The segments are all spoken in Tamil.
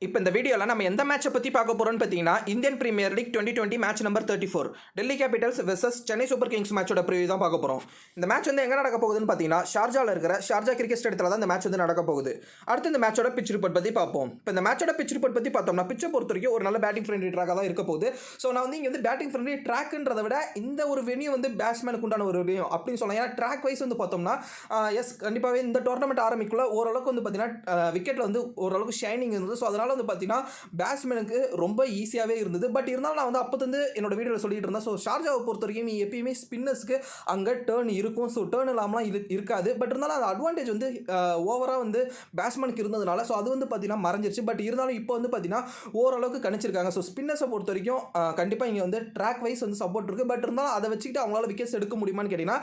இப்போ இந்த வீடியோவில் நம்ம எந்த மேட்சை பற்றி பார்க்க போகிறோம்னு பார்த்தீங்கன்னா Indian premier league 2020 match number 34 Delhi capitals versus Chennai super kings மேட்சோட ப்ரிவியூ தான் பார்க்க போகிறோம். இந்த மேட்ச் வந்து எங்கே நடக்க போகுதுன்னு பார்த்தீங்கன்னா ஷார்ஜாவில் இருக்கிற ஷார்ஜா கிரிக்கெட் ஸ்டேடியத்தில் தான் இந்த மேட்ச் வந்து நடக்க போகுது. அடுத்து இந்த மேட்சோட பிச் ரிப்போர்ட் பற்றி பார்ப்போம். இப்போ இந்த மேட்சோட பிச் ரிப்போர்ட் பற்றி பார்த்தோம்னா பிச்சை பொறுத்த வரைக்கும் ஒரு நல்ல பேட்டிங் ஃப்ரெண்ட்லி ட்ராக்காக தான் இருக்க போகுது. ஸோ நான் வந்து இங்கே வந்து பேட்டிங் ஃப்ரெண்ட்லி ட்ராக்குன்றதை விட இந்த ஒரு வெனியூ வந்து பேட்ஸ்மேனுக்கு உண்டான ஒரு வெனியூ அப்படின்னு சொல்லலாம். ஏன்னா ட்ராக் வைஸ் வந்து பார்த்தோம்னா எஸ் கண்டிப்பாகவே இந்த டோர்னமெண்ட் ஆரம்பிக்குள்ள ஓரளவுக்கு வந்து பார்த்தீங்கன்னா விக்கெட்டில் வந்து ஓரளவுக்கு ஷைனிங் இருந்தது. ஸோ அதனால் வந்து பார்த்தீங்கன்னா பேட்ஸ்மேனுக்கு ரொம்ப ஈஸியாகவே இருந்தது. பட் இருந்தாலும் நான் வந்து அப்போ வந்து என்னோட வீடியோவில் சொல்லிட்டு இருந்தேன். ஸோ ஷார்ஜாவை பொறுத்த வரைக்கும் எப்பயுமே ஸ்பின்னர்ஸ்க்கு அங்கே டேர்ன் இருக்கும். ஸோ டேர்ன் இல்லாமலாம் இருக்காது. பட் இருந்தாலும் அது அட்வான்டேஜ் வந்து ஓவராக வந்து பேட்ஸ்மேனுக்கு இருந்ததுனால ஸோ அது வந்து பார்த்தீங்கன்னா மறைஞ்சிருச்சு. பட் இருந்தாலும் இப்போ வந்து பார்த்தீங்கன்னா ஓரளவுக்கு கணிச்சிருக்காங்க. ஸோ ஸ்பின்னர்ஸை பொறுத்த வரைக்கும் கண்டிப்பாக இங்கே வந்து ட்ராக் வைஸ் வந்து சப்போர்ட் இருக்குது. பட் இருந்தாலும் அதை வச்சுக்கிட்டு அவங்களால விக்கெட்ஸ் எடுக்க முடியுமான்னு கேட்டிங்கன்னா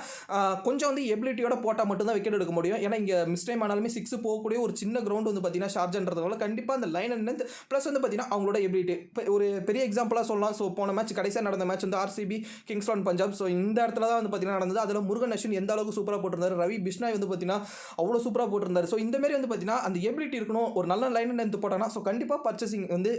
கொஞ்சம் வந்து எபிலிட்டியோட போட்டால் மட்டும்தான் விக்கெட் எடுக்க முடியும். ஏன்னா இங்கே மிஸ் டைம் ஆனாலுமே 6 போகக்கூடிய ஒரு சின்ன கிரவுண்ட் வந்து பார்த்தீங்கன்னா ஷார்ஜான்றதுனால கண்டிப்பாக அந்த லைன் அண்ட் லென்த் ப்ளஸ் வந்து பார்த்தீங்கன்னா அவங்களோட எபிலிட்டி ஒரு பெரிய எக்ஸாம்பிளாக சொல்லலாம். ஸோ போன மேட்ச் கடைசியாக நடந்த மேட்ச் வந்து RCB Kings eleven Punjab. So இந்த இடத்துல தான் வந்து பார்த்தீங்கன்னா நடந்தது. அதில் முருகன் அஸ்வின் எந்த அளவுக்கு சூப்பராக போட்டிருந்தாரு, ரவி பிஷ்னாய் வந்து பார்த்தீங்கன்னா அவ்வளோ சூப்பராக போட்டிருந்தாரு. ஸோ இந்த மாதிரி வந்து பார்த்தீங்கன்னா அந்த எபிலிட்டி இருக்கணும். ஒரு நல்ல லைன் அண்ட் லென்த் போட்டாங்கன்னா ஸோ கண்டிப்பாக பர்ச்சேசிங் வந்து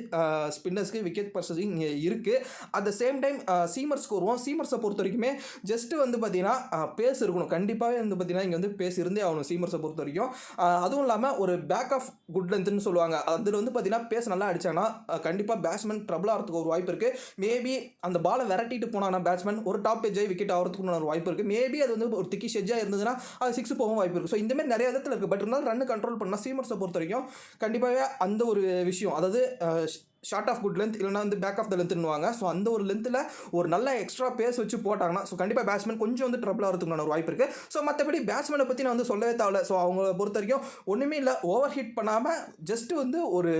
ஸ்பின்னர்ஸ்க்கு விக்கெட் பர்ச்சேசிங் இருக்குது. அட் த சேம் டைம் சீமர்ஸ்க்கு வருவோம். சீமர்ஸை பொறுத்த வரைக்குமே ஜஸ்ட்டு வந்து பார்த்தீங்கன்னா பேஸ் இருக்கணும். கண்டிப்பாகவே வந்து பார்த்தீங்கன்னா இங்கே வந்து பேஸ் இருந்தே ஆகணும் சீமர்ஸை பொறுத்த வரைக்கும். அதுவும் இல்லாமல் ஒரு பேக் ஆஃப் குட் லென்த்னு சொல்லுவாங்க. அதில் வந்து பார்த்தீங்கன்னா பேஸ் நல்லா அடிச்சாங்கன்னா கண்டிப்பாக பேட்ஸ்மேன் ட்ரபிள் ஆகிறதுக்கு ஒரு வாய்ப்பு இருக்குது. மேபி அந்த பாலை விரட்டிட்டு போனாங்கன்னா பேட்ஸ்மேன் ஒரு டாப் பேஜாக விக்கெட் ஆகிறதுக்கு ஒரு வாய்ப்பு இருக்குது. மேபி அது வந்து ஒரு திக்கி ஷெஜ்ஜாக இருந்ததுன்னா அது 6 போகவும் வாய்ப்பு இருக்குது. ஸோ இந்தமாதிரி நிறைய விதத்தில் இருக்குது. பட் இருந்தாலும் ரன் கண்ட்ரோல் பண்ணால் சீமர்ஸை பொறுத்த வரைக்கும் கண்டிப்பாகவே அந்த ஒரு விஷயம், அதாவது ஷார்ட் ஆஃப் குட் லென்த் இல்லைனா வந்து பேக் ஆஃப் த லென்த்னுவாங்க. ஸோ அந்த ஒரு லென்த்தில் ஒரு நல்ல எக்ஸ்ட்ரா பேஸ் வச்சு போட்டாங்கன்னா ஸோ கண்டிப்பாக பேட்ஸ்மேன் கொஞ்சம் வந்து ட்ரபிள் ஆகிறதுக்கு ஒரு வாய்ப்பு இருக்குது. ஸோ மற்றபடி பேட்ஸ்மேனை பற்றி நான் வந்து சொல்லவே தேவை. ஸோ அவங்கள பொறுத்த வரைக்கும் ஒன்றுமே இல்லை, ஓவர் ஹிட் பண்ணாமல் ஜஸ்ட்டு வந்து ஒரு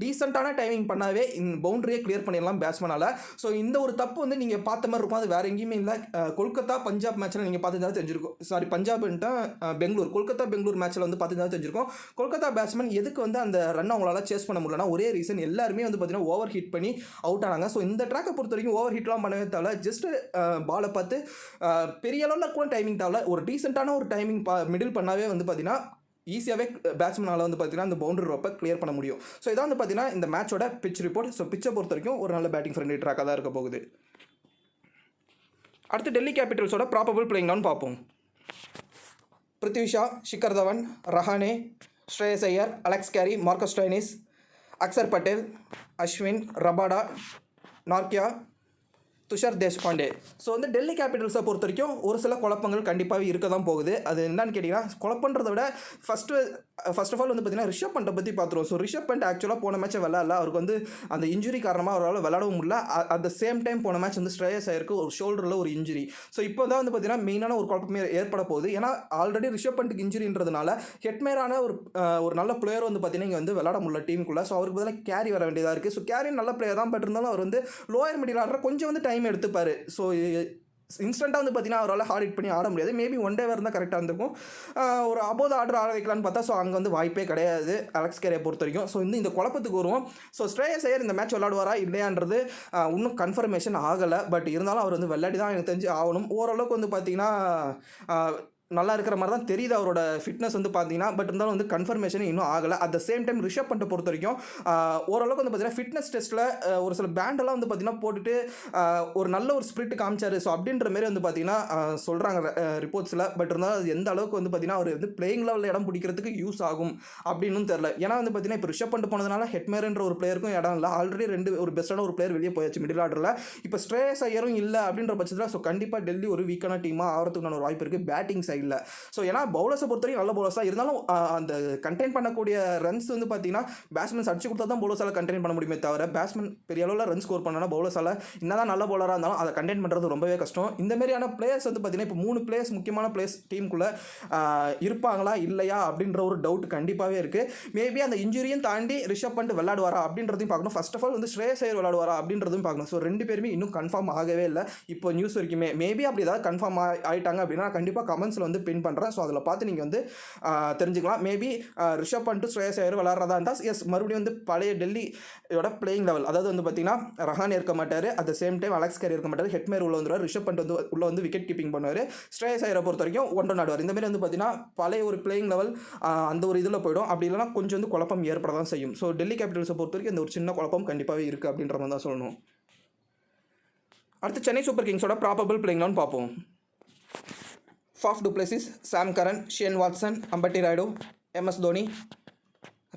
டீசெண்டான டைமிங் பண்ணாவே பவுண்டரியை கிளியர் பண்ணிடலாம் பேட்ஸ்மேனால். ஸோ இந்த ஒரு தப்பு வந்து நீங்கள் பார்த்த மாதிரி இருக்கும். அது வேறு எங்கேயுமே இல்லை. கொல்கத்தா பஞ்சாப் மேட்ச்சில் நீங்கள் பார்த்துருந்தாலும் தெரிஞ்சிருக்கும். சாரி பஞ்சாப்ன்ட்டு பெங்களூர், கொல்கத்தா பெங்களூர் மேட்ச்சில் வந்து பார்த்துருந்தாலும் தெரிஞ்சிருக்கும். கொல்கத்தா பேட்ஸ்மேன் எதுக்கு வந்து அந்த ரன் அவங்களால சேஸ் பண்ண முடியலன்னா ஒரே ரீசன், எல்லாருமே வந்து பார்த்தீங்கன்னா ஓவர் ஹிட் பண்ணி அவுட் ஆனாங்க. ஸோ இந்த ட்ராக்கை பொறுத்த வரைக்கும் ஓவர் ஹிட்லாம் பண்ணவே தேவை. ஜஸ்ட் பாலை பார்த்து பெரிய அளவில் கூட டைமிங் தேவை. ஒரு டீசெண்டான ஒரு டைமிங் மிடில் பண்ணாவே வந்து பார்த்தீங்கன்னா ஈஸியாகவே பேட்ஸ்மேனால் வந்து பார்த்தீங்கன்னா அந்த பவுண்டரி ரோப்பை கிளியர் பண்ண முடியும். ஸோ இதான் வந்து பார்த்தீங்கன்னா இந்த மேட்சோட பிச் ரிப்போர்ட். ஸோ பிச்சை பொறுத்த வரைக்கும் ஒரு நல்ல பேட்டிங் ஃப்ரெண்ட்லி ட்ராக்காக தான் இருக்க போகுது. அடுத்து டெல்லி கேபிட்டல்ஸோட ப்ராபபிள் பிளேயிங் டவுன் பார்ப்போம். Prithvi Shaw, Shikhar Dhawan, Rahane, Shreyas Iyer, Alex Carey, Marcus Stoinis, Axar Patel, Ashwin, Rabada, Nortje, Tushar Deshpande. So வந்து டெல்லி கேபிட்டல்ஸை பொறுத்த வரைக்கும் ஒரு சில குழப்பங்கள் கண்டிப்பாகவே இருக்க தான் போகுது. அது என்னன்னு கேட்டிங்கன்னா குழப்பன்றதை விட ஃபஸ்ட் ஆஃப் ஆல் வந்து பார்த்தீங்கன்னா ரிஷப் பண்டை பற்றி பார்த்துருவோம். ஸோ ரிஷப் பண்ட் ஆக்சுவலாக போன மேட்ச்சை விளையாடல. அவருக்கு வந்து அந்த இன்ஜுரி காரணமாக அவரால் விளையாடவும் முடியல. அட் த சேம் டைம் போன மேட்ச் வந்து ஸ்ரேயஸ் ஐயருக்கு ஒரு ஷோல்டரில் ஒரு இன்ஜுரி. ஸோ இப்போ தான் வந்து பார்த்தீங்கன்னா மெயினான ஒரு குழப்பமே ஏற்பட போகுது. ஏன்னா ஆல்ரெடி ரிஷப் பண்ட்டுக்கு இன்ஜுரின்றதுனால ஹெட்மேரான ஒரு நல்ல பிளேயர் வந்து பார்த்தீங்கன்னா இங்கே வந்து விளையாட முடியல டீமுக்குள்ளே. ஸோ அவருக்கு பதிலாக கேரி வர வேண்டியதாக இருக்குது. ஸோ கேரி நல்ல பிளேயர் தான். பட் இருந்தாலும் அவர் வந்து லோயர் மிடில் ஆடுற கொஞ்சம் வந்து டைம் எடுத்துப்பார். ஸோ இன்ஸ்டண்ட்டாக வந்து பார்த்தீங்கன்னா அவரால் ஹார்ட் ஹிட் பண்ணி ஆட முடியாது. மேபி ஒன் டே இருந்தால் கரெக்டாக இருந்திருக்கும். ஒரு அபோவ் ஆர்டர் ஆட வைக்கலான்னு பார்த்தா ஸோ அங்கே வந்து வாய்ப்பே கிடையாது அலெக்ஸ் கேரியை பொறுத்த வரைக்கும். ஸோ இந்த குழப்பத்துக்கு வருவோம். ஸோ ஸ்ரேயஸ் ஐயர் இந்த மேட்ச் விளையாடுவாரா இல்லையான்றது இன்னும் கன்ஃபர்மேஷன் ஆகலை. பட் இருந்தாலும் அவர் வந்து விளையாடி தான் எனக்கு தெரிஞ்சு ஆகணும். ஓரளவுக்கு வந்து பார்த்தீங்கன்னா நல்லா இருக்கிற மாதிரி தான் தெரியுது அவரோட ஃபிட்னஸ் வந்து பார்த்தீங்கன்னா. பட் இருந்தாலும் வந்து கன்ஃபர்மேஷன் இன்னும் ஆகலை. At the same time Rishabh பண்ட்டை பொறுத்த வரைக்கும் ஓரளவுக்கு வந்து பார்த்தீங்கன்னா ஃபிட்னஸ் டெஸ்ட்டில் ஒரு சில பேண்டெல்லாம் வந்து பார்த்தீங்கன்னா போட்டுட்டு ஒரு நல்ல ஒரு ஸ்பிரிட் காமிச்சார். ஸோ அப்படின்ற மாரி வந்து பார்த்தீங்கன்னா சொல்கிறாங்க ரிப்போர்ட்ஸில். பட் இருந்தாலும் அது எந்த அளவுக்கு வந்து பார்த்தீங்கன்னா அவர் வந்து பிளேயிங் லெவலில் இடம் பிடிக்கிறதுக்கு யூஸ் ஆகும் அப்படின்னு தெரில. ஏன்னா வந்து பார்த்தீங்கன்னா இப்போ ரிஷப் பண்ட் போனதுனால ஹெட்மேர்ன்ற ஒரு பிளேயருக்கும் இடம் இல்லை. ஆல்ரெடி ஒரு பெஸ்ட்டான ஒரு பிளேயர் வெளியே போயாச்சு மிடில் ஆர்டரில். இப்போ ஸ்ரேயஸ் ஐயரும் இல்லை அப்படின்ற பட்சத்தில் ஸோ கண்டிப்பாக டெல்லி ஒரு வீக்கான டீமாக ஆகிறதுக்கான ஒரு வாய்ப்பு இருக்குது பேட்டிங் சைடு இல்லை. ஸோ ஏன்னா பவுலர்ஸை பொறுத்தவரைக்கும் நல்ல பவுலர்ஸ் தான் இருந்தாலும் அந்த கண்டெயின் பண்ணக்கூடிய ரன்ஸ் வந்து பார்த்தீங்கன்னா பேட்ஸ்மேன்ஸ் அடிச்சு கொடுத்தா தான் பவுலர்ஸால் கண்டெயின் பண்ண முடியுமே தவிர பேட்ஸ்மேன் பெரிய அளவில் ரன் ஸ்கோர் பண்ணனா பவுலர்ஸால் என்னதான் நல்ல பவுலராக இருந்தாலும் அதை கண்டெயின் பண்ணுறது ரொம்பவே கஷ்டம். இந்த மாதிரியான பிளேயர்ஸ் வந்து பார்த்தீங்கன்னா இப்போ 3 பிளேயர்ஸ் முக்கியமான பிளேயர்ஸ் டீமுக்குள்ளே இருப்பாங்களா இல்லையா அப்படின்ற ஒரு டவுட் கண்டிப்பாகவே இருக்குது. மேபி அந்த இன்ஜுரியும் தாண்டி ரிஷப் பண்ட் விளையாடுவாரா அப்படின்றதையும் பார்க்கணும். ஃபர்ஸ்ட் ஆஃப் ஆல் வந்து ஸ்ரேயஸ் ஐயர் விளையாடுவாரா அப்படின்றதும் பார்க்கணும். ஸோ 2 பேருமே இன்னும் கன்ஃபார்ம் ஆகவே இல்லை இப்போ நியூஸ் வரைக்குமே. மேபி அப்படி ஏதாவது கன்ஃபார்ம் ஆகிட்டாங்க அப்படின்னா கண்டிப்பாக கமெண்ட்ஸில் வந்து பின் பண்ணுறேன். ஸோ அதில் பார்த்து நீங்கள் வந்து தெரிஞ்சுக்கலாம். மேபி ரிஷப் பண்ணிட்டு ஸ்ரேயஸ் ஐயர் விளாட்றதா இருந்தால் எஸ் மறுபடியும் வந்து பழைய டெல்லியோட பிளேயிங் லெவல், அதாவது வந்து பார்த்தீங்கன்னா ரஹானே இருக்க மாட்டார், at the same time Alex Carey இருக்க மாட்டார், ஹெட்மேர் உள்ள வந்துடுவார், ரிஷப் பண்ணிட்டு வந்து உள்ள வந்து விக்கெட் கீப்பிங் பண்ணுவார், ஸ்ரேயஸ் ஐயரை பொறுத்த வரைக்கும் ஒன் டவுன் ஆடுவார். இந்தமாதிரி வந்து பார்த்தீங்கன்னா பழைய ஒரு பிளேயிங் லெவல் அந்த ஒரு இதில் போய்டும். அப்படி இல்லைனா கொஞ்சம் வந்து குழப்பம் ஏற்பட தான் செய்யும். ஸோ டெல்லி கேபிட்டல்ஸை பொறுத்த வரைக்கும் இந்த ஒரு சின்ன குழப்பம் கண்டிப்பாகவே இருக்குது அப்படின்ற மாதிரி தான் சொல்லணும். அடுத்து சென்னை சூப்பர் கிங்ஸோட ப்ராபபிள் பிளேயிங் லெவன் பார்ப்போம். Faf du Plessis, Sam Curran, Shane Watson, Ambati Rayudu, MS Dhoni,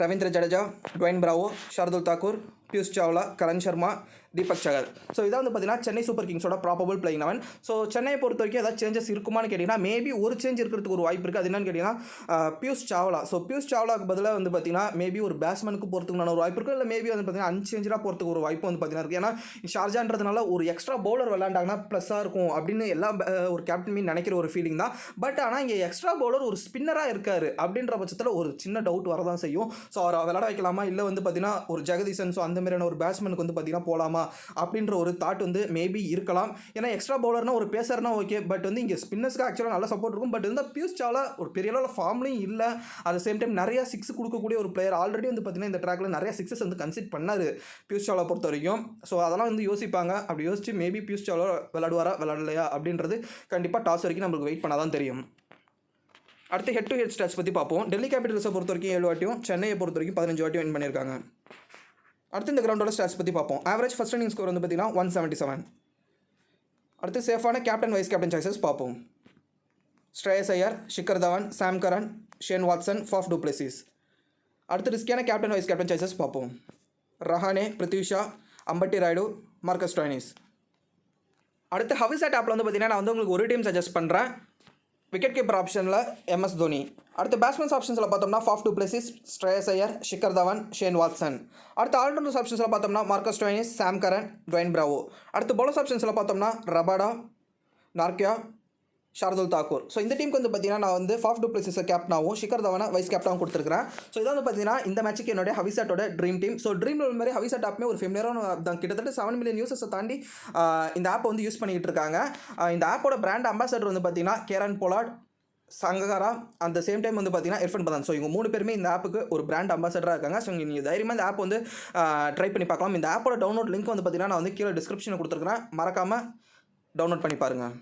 Ravindra Jadeja, Dwayne Bravo, Shardul Thakur, Piyush Chawla, Karn Sharma, Deepak Chahar. So இதான் வந்து பார்த்தீங்கன்னா சென்னை சூப்பர் கிங்ஸோட ப்ராபபிள் பிளேயிங் லெவன். ஸோ சென்னையை பொறுத்த வரைக்கும் ஏதாவது சேஞ்சஸ் இருக்குமான்னு கேட்டிங்கன்னா மேபி ஒரு சேஞ்ச் இருக்கிறதுக்கு ஒரு வாய்ப்பு இருக்குது. அது என்னன்னு கேட்டிங்கன்னா பியூஷ் சாவ்லா. ஸோ பியூஷ் சாவ்லாக்கு பதிலாக வந்து பார்த்தீங்கன்னா மேபி ஒரு பேட்ஸ்மேனுக்கு போகிறதுக்குனான ஒரு வாய்ப்பு இருக்குது, இல்லை மேபி வந்து பார்த்தீங்கன்னா அன்சேஞ்சாக போகிறதுக்கு ஒரு வாய்ப்பு வந்து பார்த்தீங்கன்னா இருக்குது. ஏன்னா ஷார்ஜான்றதுனால ஒரு எக்ஸ்ட்ரா பவுலர் விளாண்டாங்கன்னா ப்ளஸ்ஸாக இருக்கும் அப்படின்னு எல்லா ஒரு கேப்டன் மீன் நினைக்கிற ஒரு ஃபீலிங் தான். பட் ஆனால் இங்கே எக்ஸ்ட்ரா பவுலர் ஒரு ஸ்பின்னராக இருக்கார் அப்படின்ற பட்சத்தில் ஒரு சின்ன டவுட் வரதான் செய்யும். ஸோ அவரை விளாட வைக்கலாமா, இல்லை வந்து பார்த்தீங்கன்னா ஒரு ஜெகதீசன் ஸோ அந்த மாதிரியான ஒரு பேட்ஸ்மேனுக்கு வந்து பார்த்தீங்கன்னா போகலாமா அப்படின்ற ஒரு தாட் வந்து மேபி இருக்கலாம். ஏன்னா எக்ஸ்ட்ரா பவுலர்னா ஒரு பேசர்னா ஓகே, பட் வந்து இங்கே ஸ்பின்னர்ஸ்க்கு ஆக்சுவலாக நல்ல சப்போர்ட் இருக்கும். பட் வந்து பியூஷ் சாவ்லா ஒரு பெரிய அளவில் ஃபார்ம்லையும் இல்லை, அட் த சேம் டைம் நிறையா சிக்ஸ் கொடுக்கக்கூடிய ஒரு பிளேயர். ஆல்ரெடி வந்து பார்த்தீங்கன்னா இந்த ட்ராக்ல நிறைய சிக்ஸஸ் வந்து கன்சிட் பண்ணார் பியூஷ் சாவ்லா பொறுத்த வரைக்கும். ஸோ அதெல்லாம் வந்து யோசிப்பாங்க. அப்படி யோசிச்சு மேபி பியூஷ் சாவ்லா விளாடுவாரா விளாடலையா அப்படின்றது கண்டிப்பாக டாஸ் வரைக்கும் நம்மளுக்கு வெயிட் பண்ணால் தான் தெரியும். அடுத்து ஹெட் டு ஹெட் ஸ்டாட்ஸ் பற்றி பார்ப்போம். டெல்லி கேபிட்டல்ஸை பொறுத்த வரைக்கும் 7 வாட்டியும், சென்னையை பொறுத்த வரைக்கும் 15 வாட்டியும் வின் பண்ணியிருக்காங்க. அடுத்து இந்த கிரவுண்டோட ஸ்டாட்ஸ் பற்றி பார்ப்போம். ஆவரேஜ் ஃபர்ஸ்ட் இன்னிங் ஸ்கோர் வந்து பார்த்தீங்கன்னா 177. அடுத்து சேஃபான கேப்டன் வைஸ் கேப்டன் சாய்ஸஸ் பார்ப்போம். Shreyas Iyer, Shikhar Dhawan, Sam Curran, Shane Watson, Faf du Plessis. அடுத்து ரிஸ்கியான கேப்டன் வைஸ் கேப்டன் சாய்ஸஸ் பார்ப்போம். Rahane, Prithvi Shaw, Ambati Rayudu, Marcus Stoinis. அடுத்து ஹவிசாட் ஆப்பில் வந்து பார்த்தீங்கன்னா நான் வந்து உங்களுக்கு ஒரு டீம் சஜஸ்ட் பண்ணுறேன். விக்கெட் கீப்பர் ஆப்ஷனில் MS தோனி. அடுத்து பேட்ஸ்மேன்ஸ் ஆப்ஷன்ஸில் பார்த்தோம்னா Faf du Plessis, Shreyas Iyer, Shikhar Dhawan, Shane Watson. அடுத்து ஆல்ரவுண்டர்ஸ் ஆப்ஷன்ஸில் பார்த்தோம்னா Marcus Stoinis, Sam Curran, Dwayne Bravo. அடுத்து பவுலர்ஸ் ஆப்ஷன்ஸில் பார்த்தோம்னா Rabada, Nortje, Shardul Thakur. So இந்த டீமுக்கு வந்து பார்த்தீங்கன்னா நான் வந்து ஃபாஃப் டு பிளேசிஸை கேப்டனாகவும் ஷிக்கர் தவானை வைஸ் கேப்டனாகவும் கொடுத்துருக்கிறேன். ஸோ இதான் வந்து பார்த்தீங்கன்னா இந்த மேட்சுக்கு என்னுடைய ஹவிசாட்டோட dream team. So dream level மாதிரி ஹவிசாட் ஆப்மே ஒரு ஃபெமிலியரான தான், கிட்டத்தட்ட 7 மில்லியன் யூசர்ஸை தாண்டி இந்த ஆப்பை வந்து யூஸ் பண்ணிக்கிட்டு இருக்காங்க. இந்த ஆப்போட பிராண்ட் அம்பாசடர் வந்து பார்த்தீங்கன்னா கேரன் போலார்ட், சங்ககாரா, அந்த சேம் டைம் வந்து பார்த்தீங்கன்னா இர்ஃபான் பதான். ஸோ இவங்க 3 பேருமே இந்த ஆப்புக்கு ஒரு பிராண்ட் அம்பாசடராக இருக்காங்க. ஸோ நீங்கள் தைரியமாக இந்த ஆப் வந்து ட்ரை பண்ணி பார்க்கலாம். இந்த ஆப்போட டவுன்லோட் லிங்க் வந்து பார்த்தீங்கன்னா நான் வந்து கீழே டிஸ்கிரிப்ஷனில் கொடுத்துருக்கிறேன், மறக்காமல் டவுன்லோட் பண்ணி பாருங்கள்.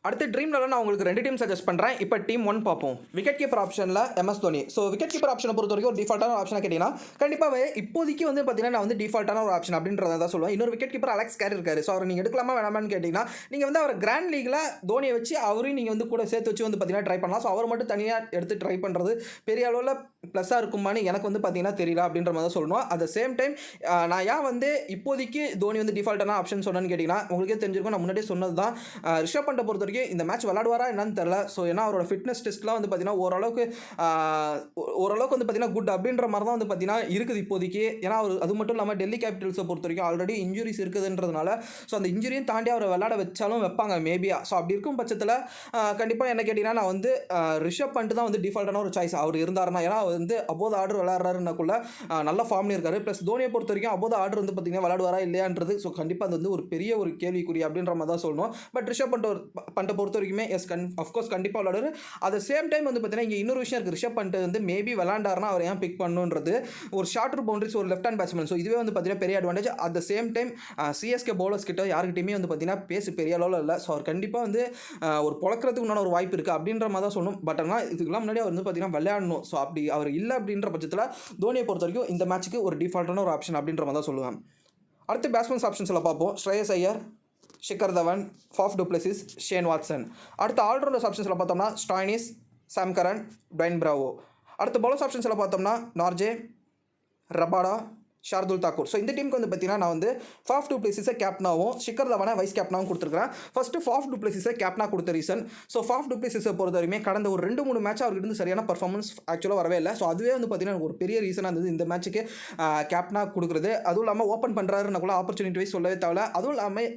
அடுத்து ட்ரீம் லெவலில் நான் உங்களுக்கு 2 டீம் சஜஸ்ட் பண்ணுறேன். இப்போ டீம் 1 பார்ப்போம். விக்கெட் கீப்பர் ஆப்ஷனில் MS Dhoni. So wicket keeper ஆப்ஷனை பொறுத்த வரைக்கும் ஒரு டிஃபால்ட்டான ஆப்ஷனாக கேட்டிங்கன்னா கண்டிப்பாகவே இப்போதைக்கு வந்து பார்த்தீங்கன்னா நான் வந்து டிஃபால்ட்டான ஒரு ஆப்ஷன் அப்படின்றத தான் சொல்லுவேன். இன்னொரு விக்கெட் கீப்பர் அலெக்ஸ் கேரி இருக்காரு. ஸோ அவர் நீங்கள் எடுக்கலாமா வேணாமான்னு கேட்டிங்கன்னா நீங்கள் வந்து அவர் கிராண்ட் லீகில் தோனியை வச்சு அவரையும் நீங்கள் வந்து கூட சேர்த்து வச்சு வந்து பார்த்தீங்கன்னா ட்ரை பண்ணலாம். ஸோ அவர் மட்டும் தனியாக எடுத்து ட்ரை பண்ணுறது பெரிய அளவில் ப்ளஸ்ஸாக இருக்குமான்னு எனக்கு வந்து பார்த்தீங்கன்னா தெரியல அப்படின்ற மாதிரி தான் சொல்லணும். அட் த சேம் டைம் நான் ஏன் வந்து இப்போதைக்கு தோனி வந்து டிஃபால்ட்டான ஆப்ஷன் சொன்னேன்னு கேட்டிங்கன்னா உங்களுக்கே தெரிஞ்சிருக்கும், நான் முன்னாடியே சொன்னது தான். ரிஷப் பண்டை பொறுத்த வரைக்கும் இந்த மேட்ச் விளாடுவாரா என்னன்னு தெரியல. ஸோ ஏன்னா அவரோட ஃபிட்னஸ் டெஸ்ட்லாம் வந்து பார்த்தீங்கன்னா ஓரளவுக்கு வந்து பார்த்தீங்கன்னா குட் அப்படின்ற மாதிரி தான் வந்து பார்த்தீங்கன்னா இருக்குது இப்போதைக்கு. ஏன்னா அவர் அது மட்டும் இல்லாமல் டெல்லி கேபிட்டல்ஸை பொறுத்த வரைக்கும் ஆல்ரெடி இன்ஜுரிஸ் இருக்குதுன்றதுனால ஸோ அந்த இன்ஜுரியும் தாண்டி அவரை விளாட வச்சாலும் வைப்பாங்க மேபியா. ஸோ அப்படி இருக்கும் பட்சத்தில் கண்டிப்பாக என்ன கேட்டிங்கன்னா நான் வந்து ரிஷப் பண்ணிட்டு தான் வந்து டிஃபால்ட்டான ஒரு சாய்ஸ் அவர் இருந்தாருன்னா. ஏன்னா அவர் வந்து அபோத ஆர்டர் விளாட்றாருன்னாக்குள்ள நல்ல ஃபார்ம்லேயும் இருக்காரு. ப்ளஸ் தோனியை பொறுத்த வரைக்கும் அபோத ஆர்டர் வந்து பார்த்தீங்கன்னா விளாடுவாரா இல்லையான்றது ஸோ கண்டிப்பாக அது வந்து ஒரு பெரிய ஒரு கேள்விக்குறி அப்படின்ற மாதிரி தான் சொல்லணும். பட் ரிஷப் பண்ணிட்ட பொறுத்த வரைக்குமே எஸ் அஃப்கோர்ஸ் கண்டிப்பாக விளாடுவார். அட் த சேம் டைம் வந்து பார்த்தீங்கன்னா இங்கே இன்னொரு விஷயம் இருக்குது. ரிஷப் பண்ணிட்டு வந்து மேபி விளாண்டாருன்னா அவர் ஏன் பிக் பண்ணுன்றது ஒரு ஷார்ட்டர் பவுண்டரிஸ் ஒரு லெஃப்ட் ஹேண்ட் பேட்ஸ்மேன். ஸோ இதுவே வந்து பார்த்தீங்கன்னா பெரிய advantage. At the same time CSK bowlers கிட்ட யாருக்கிட்டையுமே வந்து பார்த்தீங்கன்னா பெரிய அளவில் இல்லை. ஸோ அவர் கண்டிப்பாக வந்து ஒரு பொழக்கிறதுக்கு உண்டான ஒரு வாய்ப்பு இருக்குது அப்படின்ற மாதிரி தான் சொல்லணும். பட் ஆனால் இதுக்கெல்லாம் முன்னாடி அவர் வந்து பார்த்தீங்கன்னா விளையாடணும். ஸோ அப்படி அவர் இல்லை அப்படின்ற பட்சத்தில் தோனியை பொறுத்த வரைக்கும் இந்த மேட்ச்சுக்கு ஒரு டிஃபால்ட்டான ஒரு ஆப்ஷன் அப்படின்ற மாதிரி தான் சொல்லுவேன். அடுத்து பேட்ஸ்மேன்ஸ் ஆப்ஷன்ஸில் பார்ப்போம். Shreyas Iyer, Shikhar Dhawan, Faf du Plessis, Shane Watson. அடுத்து ஆல்ரவுண்டர்ஸ் ஆப்ஷன்ஸில் பார்த்தோம்னா Stoinis, Sam Curran, Dwayne Bravo. அடுத்து பவுலர்ஸ் ஆப்ஷன்ஸில் பார்த்தோம்னா Nortje, Rabada, Shardul Thakur. So இந்த டீமுக்கு வந்து பார்த்தீங்கன்னா நான் வந்து ஃபாஃப் டு பிளேசிஸை கேப்டனாகவும் ஷிக்கர் தவானை வைஸ் கேப்டனாகவும் கொடுத்துருக்கிறேன். ஃபஸ்ட்டு ஃபாஃப் டு பிளேசிஸை கேப்டனாக கொடுத்த ரீசன் ஸோ ஃபாஃப் டு பிளேசிஸை பொறுத்த வரைக்குமே கடந்த ஒரு 2-3 மேட்ச் அவர்கிட்ட இருந்து சரியான பர்ஃபார்மன்ஸ் ஆக்சுவலாக வரவே இல்லை. ஸோ அதுவே வந்து பார்த்தீங்கன்னா ஒரு பெரிய ரீசனாக இருந்தது இந்த மேட்ச்சுக்கு கேப்டனாக கொடுக்குறது. அதுவும் இல்லாமல் ஓப்பன் பண்ணுறாருன்னா கூட ஆப்பர்ச்சுனிட்டி வைஸ் சொல்லவே தேவை. அதுவும் இல்லாமல்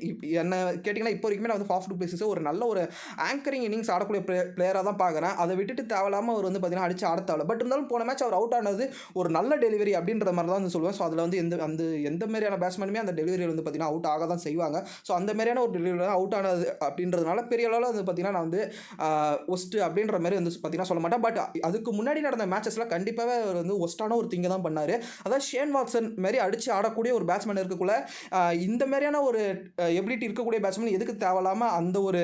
என்ன கேட்டிங்கன்னா இப்போ வரைக்குமே நான் வந்து ஃபாஃப் டு பிளேசிஸை ஒரு நல்ல ஒரு ஆங்கரிங் இன்னிங்ஸ் ஆடக்கூடிய பிளேயராக தான் பார்க்குறேன். அதை விட்டுட்டு தேவையில்லாமல் அவர் வந்து பார்த்தீங்கன்னா அடிச்சு ஆட தேவை. பட் இருந்தாலும் போன மேட்ச் அவர் அவுட் ஆனது ஒரு நல்ல டெலிவரி அப்படின்ற மாதிரி தான் வந்து சொல்லுவேன். ஸோ அதில் அதில் வந்து எந்த மாதிரியான பேட்ஸ்மேனுமே அந்த டெலிவரியில் வந்து பார்த்தீங்கன்னா அவுட் ஆக தான் செய்வாங்க. ஸோ அந்த மாதிரியான ஒரு டெலிவரி அவுட் ஆனது அப்படின்றதுனால பெரிய அளவில் வந்து பார்த்தீங்கன்னா நான் வந்து ஒஸ்ட்டு அப்படின்ற மாதிரி வந்து பார்த்தீங்கன்னா சொல்ல மாட்டேன். பட் அதுக்கு முன்னாடி நடந்த மேட்சஸில் கண்டிப்பாகவே அவர் வந்து ஒஸ்ட்டான ஒரு திங்கை தான் பண்ணார். அதாவது ஷேன் வாட்சன் மாரி அடித்து ஆடக்கூடிய ஒரு பேட்ஸ்மேன் இருக்கக்குள்ள இந்த மாதிரியான ஒரு எபிலிட்டி இருக்கக்கூடிய பேட்ஸ்மேன் எதுக்கு தேவையில்லாமல் அந்த ஒரு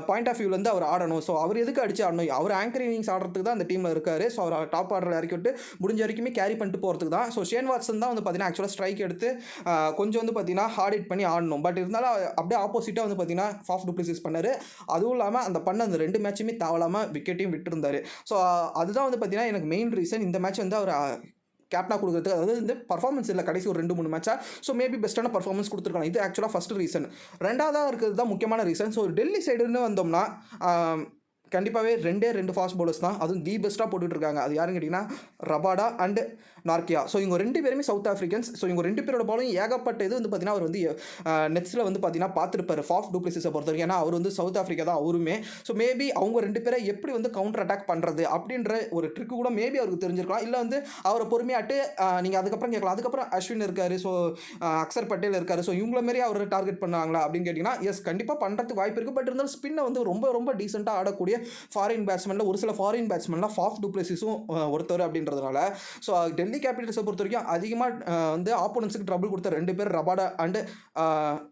பாயிண்ட் ஆஃப் வியூலேருந்து அவர் ஆடணும். ஸோ அவர் எதுக்கு அடித்து ஆடணும்? அவர் ஆங்கர் இன்னிங்ஸ் ஆடுறதுக்கு தான் அந்த டீமில் இருக்கார். ஸோ அவர் டாப் ஆர்டரில் இறக்கி விட்டு முடிஞ்ச வரைக்குமே கேரி பண்ணிட்டு போகிறதுக்கு தான். ஸோ ஷேன் வாட்சன் தான் வந்து பார்த்தீங்கன்னா ஆக்சுவலாக ஸ்ட்ரைக் எடுத்து கொஞ்சம் வந்து பார்த்தீங்கன்னா ஹார்ட் ஹிட் பண்ணி ஆடணும். பட் இருந்தாலும் அப்படியே ஆப்போசிட்டாக வந்து பார்த்தீங்கன்னா ஃபாஃப் டு பிளேசிஸ் பண்ணார். அதுவும் இல்லாமல் அந்த 2 மேட்சுமே தேவையில்லாமல் விக்கெட்டையும் விட்டுருந்தார். ஸோ அதுதான் வந்து பார்த்தீங்கன்னா எனக்கு மெயின் ரீசன் இந்த மேட்ச் வந்து அவர் கேப்டனாக கொடுக்குறது. அதாவது இந்த பர்ஃபார்மன்ஸ் இல்லை கடைசி ஒரு 2-3 மேட்சாக. ஸோ மேபி பெஸ்ட்டான பர்ஃபார்மன்ஸ் கொடுத்துருக்கலாம். இது ஆக்சுவலாக ஃபஸ்ட் ரீசன். ரெண்டாவதாக இருக்கிறது தான் முக்கியமான ரீசன். ஸோ டெல்லி சைடுன்னு வந்தோம்னா கண்டிப்பாகவே 2 ஃபாஸ்ட் பவுலர்ஸ் தான், அதுவும் தி பெஸ்ட்டாக போட்டுட்ருக்காங்க. அது யாருன்னு கேட்டிங்கன்னா ரபாடா அண்ட் நார்க்கியா. ஸோ இவங்க 2 பேருமே சவுத் ஆஃப்ரிக்கன்ஸ். ஸோ இவங்க 2 பேரோட பாலும் ஏகப்பட்ட இது வந்து பார்த்தீங்கன்னா அவர் வந்து நெட்ஸில் வந்து பார்த்தீங்கன்னா பார்த்துருப்பார் ஃபாஃப் டு பிளேசிஸை பொறுத்த வரைக்கும். ஏன்னா அவர் வந்து சவுத் ஆஃப்ரிக்கா தான் அவருமே. ஸோ மேபி அவங்க 2 பேரை எப்படி வந்து கவுண்டர் அட்டாக் பண்ணுறது அப்படின்ற ஒரு ட்ரிக்கு கூட மேபி அவருக்கு தெரிஞ்சிருக்கலாம். இல்லை வந்து அவரை பொறுமையாட்டு நீங்கள் அதுக்கப்புறம் கேட்கலாம். அதுக்கப்புறம் அஸ்வின் இருக்கார், ஸோ அக்சர் பட்டேல் இருக்கார். ஸோ இவங்கள மாரி அவர் டார்கெட் பண்ணாங்களா அப்படின்னு கேட்டிங்கன்னா எஸ் கண்டிப்பாக பண்ணுறதுக்கு வாய்ப்பு இருக்குது. பட் இருந்தாலும் ஸ்பின்னை வந்து ரொம்ப ரொம்ப டீசெண்டாக ஆடக்கூடிய ஃபாரின் பேட்ஸ்மேனில் ஒரு சில ஃபாரின் பேட்ஸ்மேன்லாம் ஃபாஃப் டு பிளேசிஸும் ஒருத்தர் அப்படின்றதுனால. ஸோ டெல்லி கேபிட்டல்ஸை பொறுத்த வரைக்கும் அதிகமாக வந்து ஆப்போனன்ஸுக்கு ட்ரபிள் கொடுத்த 2 பேர் ரபாடா அண்டு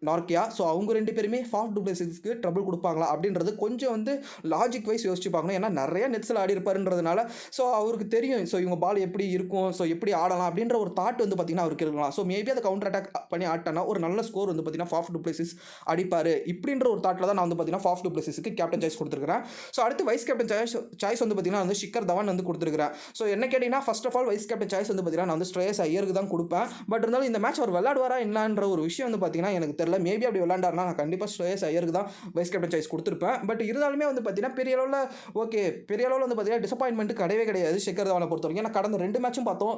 நார்க்கியா. ஸோ அவங்க 2 பேருமே ஃபாஃப் டு பிளேசிஸ்க்கு ட்ரபிள் கொடுப்பாங்களா அப்படின்றது கொஞ்சம் வந்து லாஜிக் வைஸ் யோசிச்சு பார்க்கணும். ஏன்னா நிறைய நெட்ஸில் ஆடி இருப்பாருன்றதுனால ஸோ அவருக்கு தெரியும் ஸோ இவங்க பால் எப்படி இருக்கும், ஸோ எப்படி ஆடலாம் அப்படின்ற ஒரு தாட் வந்து பார்த்தீங்கன்னா அவருக்கு இருக்கலாம். ஸோ மேபி அதை கவுண்டர் அட்டாக் பண்ணி ஆட்டானா ஒரு நல்ல ஸ்கோர் வந்து பார்த்தீங்கன்னா ஃபாஃப் டு பிளேசிஸ் அடிப்பார் இப்படின்ற ஒரு தாட்டில் தான் நான் வந்து பார்த்தீங்கன்னா ஃபாஃப் டு பிளேசிஸ்க்கு கேப்டன் சாய்ஸ் கொடுத்துருக்கிறேன். ஸோ அடுத்து வைஸ் கேப்டன் சாய்ஸ் வந்து பார்த்தீங்கன்னா வந்து ஷிக்கர் தவான் வந்து கொடுத்துருக்கிறேன். ஸோ என்ன கேட்டிங்கன்னா first of all vice captain choice வந்து பார்த்தீங்கன்னா நான் வந்து ஸ்ரேயஸ் ஐயருக்கு தான் கொடுப்பேன். பட் இருந்தாலும் இந்த மேட்ச் அவர் விளையாடுவாரா என்னன்ற ஒரு விஷயம் வந்து பார்த்தீங்கன்னா எனக்கு தெரியல. மேபி அப்படி விளையாண்டாருனா நான் கண்டிப்பாக ஸ்ரேயஸ் ஐயருக்கு தான் வைஸ் கேப்டன் சாய்ஸ் கொடுத்துருப்பேன். பட் இருந்தாலுமே வந்து பார்த்தீங்கன்னா பெரிய அளவில் வந்து பார்த்தீங்கன்னா டிசப்பாயின்மெண்ட் கிடையாது ஷிக்கர் தவானை பொறுத்த வரைக்கும். ஏன்னா கடந்த 2 மேட்சும் பார்த்தோம்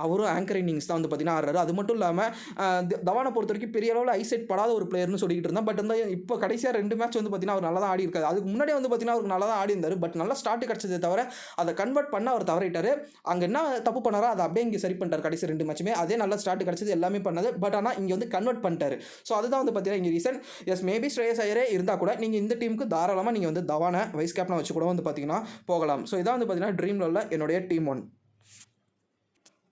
அவரும் ஆங்கர் இன்னிங்ஸ் தான் வந்து பார்த்தீங்கன்னா ஆடுறாரு. அது மட்டும் இல்லாமல் தவானை பொறுத்த வரைக்கும் பெரிய அளவில் ஐசெட் படாத ஒரு பிளேயர்னு சொல்லிட்டு இருந்தேன். பட் வந்து இப்போ கடைசியாக 2 மேட்ச் வந்து பார்த்தீங்கன்னா அவர் நல்லா தான் ஆடி இருக்காரு. அதுக்கு முன்னாடி வந்து பார்த்தீங்கன்னா அவருக்கு நல்லா தான் ஆடி இருந்தார். பட் நல்லா ஸ்டார்ட் கிடச்சதை தவிர அதை கன்வெர்ட் பண்ண அவர் தவறிட்டார். அங்கே என்ன தப்பு பண்ணாரோ அதை அப்படியே இங்கே சரி பண்ணிட்டார். கடைசி 2 மேட்சுமே அதே நல்லா ஸ்டார்ட் கிடச்சது எல்லாமே பண்ணது. பட் ஆனால் இங்கே வந்து கன்வெர்ட் பண்ணிட்டார். ஸோ அதுதான் வந்து பார்த்தீங்கன்னா இங்கே ரீசன். எஸ் மேபி ஸ்ரேயஸ் ஐயரே இருந்தால் கூட நீங்கள் இந்த டீமுக்கு தாராளமாக நீங்கள் வந்து தவானை வைஸ் கேப்டனாக வச்சு கூட வந்து பார்த்தீங்கன்னா போகலாம். ஸோ இதான் வந்து பார்த்தீங்கன்னா ட்ரீம் லெவலில் என்னுடைய டீம் 1.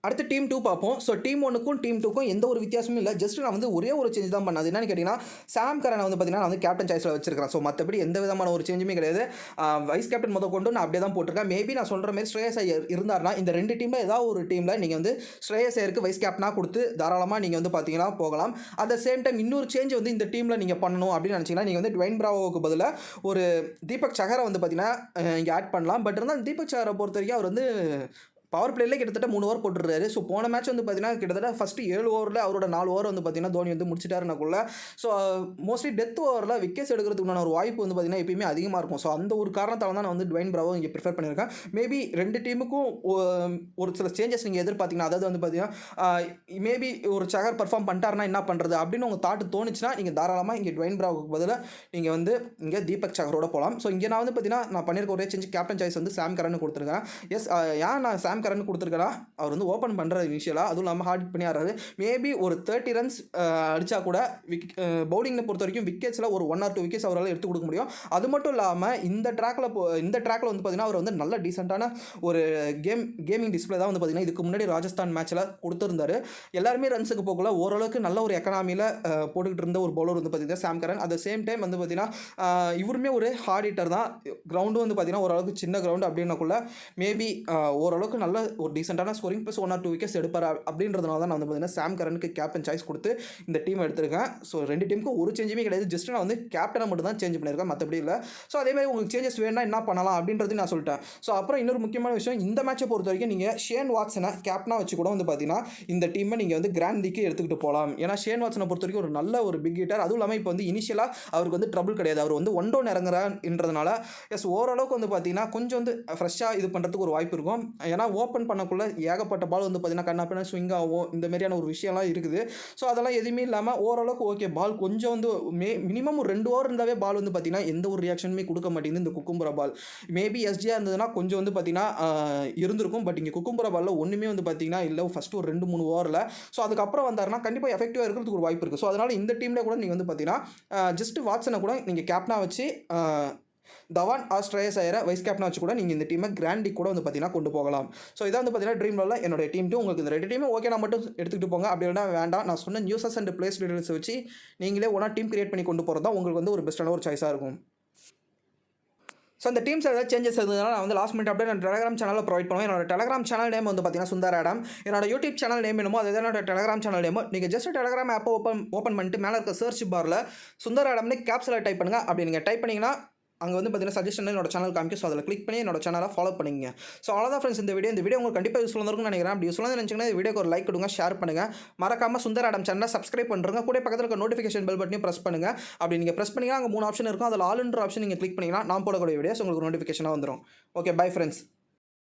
அடுத்து டீம் 2 பார்ப்போம். ஸோ டீம் 1க்கும் டீம் 2க்கும் எந்த ஒரு வித்தியாசமும் இல்லை. ஜஸ்ட் நான் வந்து ஒரே ஒரு சேஞ்ச் தான் பண்ணது. என்னன்னு கேட்டிங்கன்னா சாம் கரனை வந்து பார்த்தீங்கன்னா நான் வந்து கேப்டன் சாய்ஸில் வச்சிருக்கிறேன். ஸோ மற்றபடி எந்த விதமான ஒரு சேஞ்சுமே கிடையாது. வைஸ் கேப்டன் கொண்டு நான் அப்படியே தான் போட்டிருக்கேன். மேபி நான் சொல்கிற மாதிரி ஸ்ரேயஸ் ஐயர் இருந்தார்னா இந்த 2 டீமில் ஏதாவது ஒரு டீமில் நீங்கள் வந்து ஸ்ரேயஸ் ஐயருக்கு வைஸ் கேப்டனாக கொடுத்து தாராளமாக நீங்கள் வந்து பார்த்தீங்கன்னா போகலாம். அட் த சேம் டைம் இன்னொரு சேஞ்ச் வந்து இந்த டீமில் நீங்கள் பண்ணணும் அப்படின்னு நினச்சிங்கன்னா நீங்கள் வந்து டுவைன் பிராவோவுக்கு பதிலாக ஒரு தீபக் சஹரை வந்து பார்த்தீங்கன்னா இங்கே ஆட் பண்ணலாம். பட் இருந்தால் தீபக் சஹரை பொறுத்த வரைக்கும் அவர் வந்து பவர் பிளேயில் கிட்டத்தட்ட 3 ஓவர் போட்டுருக்காரு. ஸோ போன மேட்ச் வந்து பார்த்தீங்கன்னா கிட்டத்தட்ட ஃபஸ்ட்டு 7 ஓவரில் அவரோட 4 ஓவர் வந்து பார்த்தீங்கன்னா தோனி வந்து முடிச்சிட்டாருனாக்குள்ள. ஸோ மோஸ்ட்லி டெத் ஓவரில் விக்கெட்ஸ் எடுக்கிறதுக்குண்டான ஒரு வாய்ப்பு வந்து பார்த்தீங்கன்னா எப்பயுமே அதிகமாக இருக்கும். ஸோ அந்த ஒரு காரணத்தால் தான் நான் வந்து டுவைன் பிராவோ இங்கே ப்ரிஃபர் பண்ணியிருக்கேன். மேபி 2 டீமுக்கும் ஒரு சில சேஞ்சஸ் நீங்கள் எதிர்பார்த்தீங்கன்னா அதாவது வந்து பார்த்தீங்கன்னா மேபி ஒரு சஹர் பர்ஃபார்ம் பண்ணிட்டாருனா என்ன பண்ணுறது அப்படின்னு உங்கள் தாட்டு தோணுச்சுன்னா நீங்கள் தாராளமாக இங்கே டுவைன் பிராவுக்கு பதிலாக நீங்கள் வந்து இங்கே தீபக் சஹரோட போகலாம். ஸோ இங்கே நான் வந்து பார்த்தீங்கன்னா நான் பண்ணியிருக்க ஒரே சேஞ்ச் கேப்டன் சாய்ஸ் வந்து சாம் கரன் கொடுத்துருக்கேன். எஸ் ஏன் நான் சாம் கரன் கொடுத்துருக்கா அவர் வந்து ஓப்பன் பண்ணுற இனிஷியலாக அதுவும் இல்லாமல் ஹார்ட் பண்ணி ஆடுறாரு. மேபி ஒரு 30 ரன்ஸ் அடித்தா கூட பவுலிங்கை பொறுத்த வரைக்கும் விக்கெட்ஸில் ஒரு 1 or 2 விக்கெட்ஸ் அவரால் எடுத்து கொடுக்க முடியும். அது மட்டும் இல்லாமல் இந்த ட்ராக்கில் வந்து பார்த்தீங்கன்னா அவர் வந்து நல்ல டீசெண்டான ஒரு கேமிங் டிஸ்பிளே தான் வந்து பார்த்தீங்கன்னா இதுக்கு முன்னாடி ராஜஸ்தான் மேட்ச்சில் கொடுத்துருந்தாரு. எல்லாருமே ரன்ஸுக்கு போகல ஓரளவுக்கு நல்ல ஒரு எக்கனாமியில் போட்டுக்கிட்டு இருந்த ஒரு பவுலர் வந்து பார்த்தீங்கன்னா Sam Curran. At the same time வந்து பார்த்தீங்கன்னா இவருமே ஒரு ஹார்ட் ஹிட்டர் தான். கிரவுண்டும் வந்து பார்த்தீங்கன்னா ஓரளவுக்கு சின்ன கிரவுண்டு அப்படின்னக்குள்ள மேபி ஓரளவுக்கு நல்ல ஒரு டீசெண்டான ஸ்கோரிங் ப்ளஸ் 1 or 2 விக்கெட்ஸ் எடுப்பார் அப்படின்றதுனால தான் நான் வந்து பார்த்தீங்கன்னா சாம் கரனுக்கு கேப்டன் சாய்ஸ் கொடுத்து இந்த டீம் எடுத்திருக்கேன். ஸோ 2 டீமுக்கும் ஒரு சேஞ்சுமே கிடையாது. ஜஸ்ட் நான் வந்து கேப்டனை மட்டும் தான் சேஞ்ச் பண்ணியிருக்கேன், மற்றபடி இல்லை. ஸோ அதேமாதிரி உங்களுக்கு சேஞ்சஸ் வேணும்னா என்ன பண்ணலாம் அப்படின்றது நான் சொல்லிட்டேன். ஸோ அப்புறம் இன்னொரு முக்கியமான விஷயம் இந்த மேட்சை பொறுத்த வரைக்கும் நீங்கள் ஷேன் வாட்சனை கேப்டனாக வச்சு கூட வந்து பார்த்தீங்கன்னா இந்த டீமை நீங்கள் வந்து கிராண்ட் லீக்கு எடுத்துக்கிட்டு போகலாம். ஏன்னா ஷேன் வாட்சனை பொறுத்த வரைக்கும் ஒரு நல்ல ஒரு பிக் ஹிட்டர். அதுவும் இல்லாமல் இப்போ வந்து இனிஷியலாக அவருக்கு வந்து ட்ரபிள் கிடையாது. அவர் வந்து 1 down இறங்குறான்றதுனால எஸ் ஓரளவுக்கு வந்து பார்த்தீங்கன்னா கொஞ்சம் வந்து ஃப்ரெஷ்ஷாக இது பண்ணுறதுக்கு ஒரு வாய்ப்பு இருக்கும். ஏன்னா ஓப்பன் பண்ணக்குள்ளே ஏகப்பட்ட பால் வந்து பார்த்தீங்கன்னா கண்ணாப்பினா ஸ்விங் ஆகும், இந்த மாதிரியான ஒரு விஷயம்லாம் இருக்குது. ஸோ அதெல்லாம் எதுவுமே இல்லாமல் ஓரளவுக்கு ஓகே, பால் கொஞ்சம் வந்து மினிமம் ஒரு 2 ஓவர் இருந்தாவே பால் வந்து பார்த்தீங்கன்னா எந்த ஒரு ரியாக்ஷனுமே கொடுக்க மாட்டேங்குது இந்த குக்கும்புரா பால். மேபி எஸ்ஜியாக இருந்ததுன்னா கொஞ்சம் வந்து பார்த்தீங்கன்னா இருந்திருக்கும். பட் இங்கே குக்கும்புரா பாலில் ஒன்றுமே வந்து பார்த்தீங்கன்னா இல்லை, ஃபஸ்ட்டு ஒரு 2-3 ஓவரில். ஸோ அதுக்கப்புறம் வந்தாருன்னா கண்டிப்பாக எஃபெக்டிவாக இருக்கிறதுக்கு ஒரு வாய்ப்பு இருக்குது. ஸோ அதனால் இந்த டீமில் கூட நீங்கள் வந்து பார்த்தீங்கன்னா ஜஸ்ட் வாட்ஸனை கூட நீங்கள் கேப்டனாக வச்சு தவான் ஸ்ரேயஸ் ஐயரை வைஸ் கேப்டனாக வச்சு கூட நீங்கள் இந்த டீமை கிராண்ட் லீக் கூட வந்து பார்த்தீங்கன்னா கொண்டு போகலாம். ஸோ இதான் வந்து பார்த்தீங்கன்னா ட்ரீம் லெவலில் என்னோட டீம். உங்களுக்கு இந்த 2 டீமே ஓகே நான் மட்டும் எடுத்துகிட்டு போங்க, அப்படி இல்லைனா வேண்டாம். நான் சொன்ன நியூஸஸ் அண்ட் பிளேஸ் டீடைல்ஸ் வச்சு நீங்களே ஒன்றா டீம் கிரியேட் பண்ணி கொண்டு போகிறது தான் உங்களுக்கு வந்து ஒரு பெஸ்ட்டான ஒரு சாய்ஸாக இருக்கும். ஸோ அந்த டீம்ஸ் ஏதாவது சேஞ்சஸ் இருந்ததுனால நான் வந்து லாஸ்ட் மினிட் அப்படியே நான் டெலிகிராம் சேனலில் ப்ரொவைட் பண்ணுவேன். என்னோட டெலிகிராம் சேனல் நேம் வந்து பார்த்தீங்கன்னா சுந்தர் ஆடம். என்னோட யூடியூப் சேனல் நேம் என்னமோ அதுதான் என்னோட டெலிகிராம் சேனல் நேமோ. நீங்கள் ஜஸ்ட் டெலிகிராம் ஆப்பை ஓப்பன் பண்ணிட்டு மேலே இருக்க சர்ச் பாரில் சுந்தர் ஆடம்னு கேப்ஸில் டைப் பண்ணுங்கள். அப்படி நீங்கள் டைப் பண்ணிங்கன்னா அங்கே வந்து பார்த்தீங்கன்னா சஜஷன் என்னோட சேனல் காமிக்கும். ஸோ அதில் கிளிக் பண்ணி என்னோட சேனலை ஃபாலோ பண்ணிங்க. ஸோ அவ்வளோதான் ஃப்ரெண்ட்ஸ் இந்த வீடியோ உங்களுக்கு கண்டிப்பாக யூஸ்ஃபுல்லாக இருக்கும்னு நினைக்கிறேன். அப்படி யூஸ்ஃபுல்லாக நினச்சிங்கன்னா இந்த வீடியோக்கு ஒரு லைக் கொடுங்க, ஷேர் பண்ணுங்கள். மறக்காமல் சுந்தர் ஆடம் சேனலை சப்ஸ்கிரைப் பண்ணுறங்க. கூட பக்கத்தில் இருக்க நோட்டிஃபிகேஷன் பெல் பட்டனையும் ப்ரெஸ் பண்ணுங்கள். அப்படி நீங்கள் ப்ரெஸ் பண்ணிங்கன்னா அங்கே 3 ஆப்ஷன் இருக்கும். அதில் ஆல்ன்ற ஆப்ஷன் நீங்கள் கிளிக் பண்ணிங்கன்னா நான் போடக்கூடிய வீடியோஸ் உங்களுக்கு நோட்டிஃபிகேஷனாக வந்துடும். Okay, bye friends.